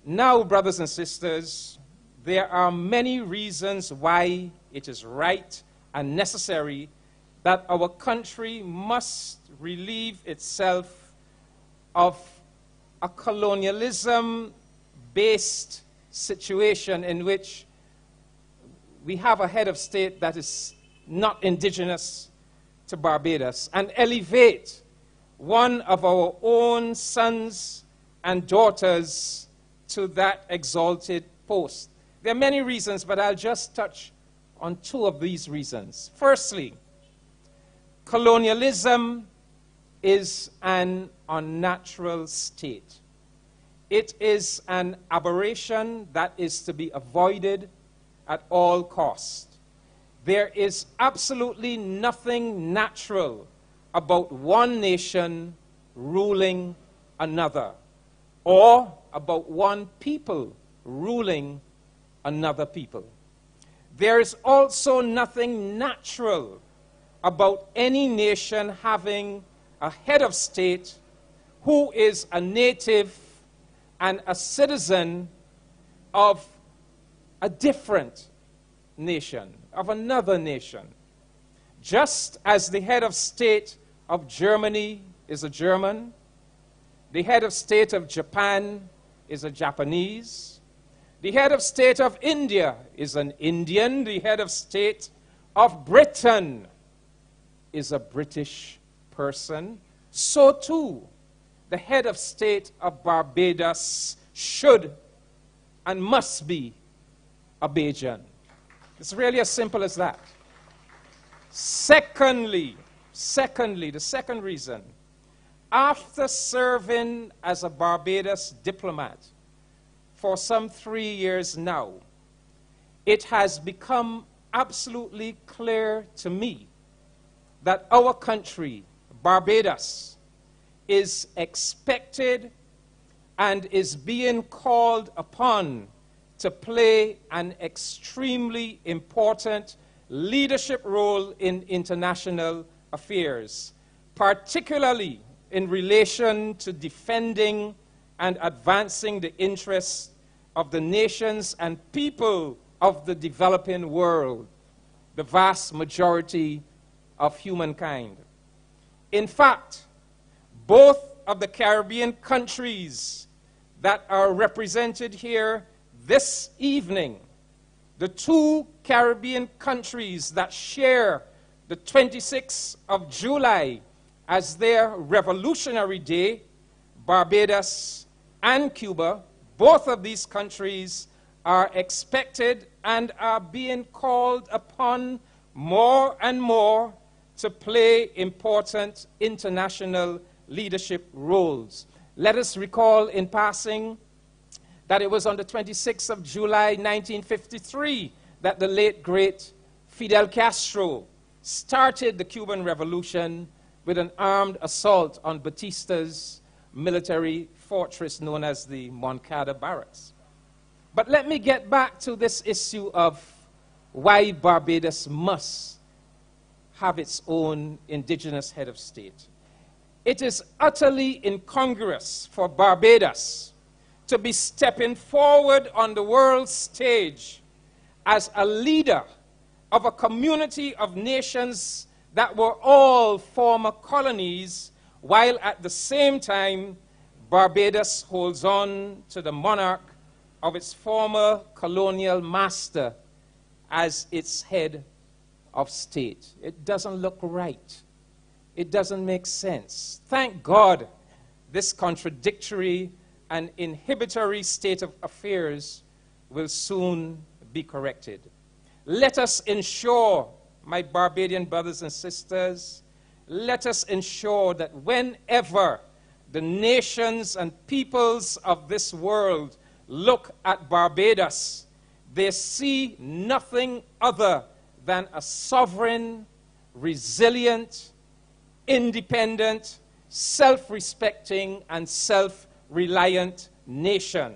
Now, brothers and sisters, there are many reasons why it is right and necessary that our country must relieve itself of a colonialism-based situation in which we have a head of state that is not indigenous to Barbados, and elevate one of our own sons and daughters to that exalted post. There are many reasons, but I'll just touch on two of these reasons. Firstly, colonialism is an unnatural state. It is an aberration that is to be avoided at all costs. There is absolutely nothing natural about one nation ruling another, or about one people ruling another people. There is also nothing natural about any nation having a head of state who is a native and a citizen of a different nation, of another nation. Just as the head of state of Germany is a German, the head of state of Japan is a Japanese, the head of state of India is an Indian, the head of state of Britain is a British person, so too the head of state of Barbados should and must be a Bajan. It's really as simple as that. Secondly, the second reason, after serving as a Barbados diplomat for some 3 years now, it has become absolutely clear to me that our country, Barbados, is expected and is being called upon to play an extremely important leadership role in international affairs, particularly in relation to defending and advancing the interests of the nations and people of the developing world, the vast majority of humankind. In fact, both of the Caribbean countries that are represented here this evening, the two Caribbean countries that share the 26th of July as their Revolutionary Day, Barbados and Cuba, both of these countries are expected and are being called upon more and more to play important international leadership roles. Let us recall in passing that it was on the 26th of July, 1953, that the late, great Fidel Castro started the Cuban Revolution with an armed assault on Batista's military fortress known as the Moncada Barracks. But let me get back to this issue of why Barbados must have its own indigenous head of state. It is utterly incongruous for Barbados to be stepping forward on the world stage as a leader of a community of nations that were all former colonies, while at the same time Barbados holds on to the monarch of its former colonial master as its head of state. It doesn't look right. It doesn't make sense. Thank God this contradictory and inhibitory state of affairs will soon be corrected. Let us ensure, my Barbadian brothers and sisters, let us ensure that whenever the nations and peoples of this world look at Barbados, they see nothing other than a sovereign, resilient, independent, self-respecting, and self-reliant nation.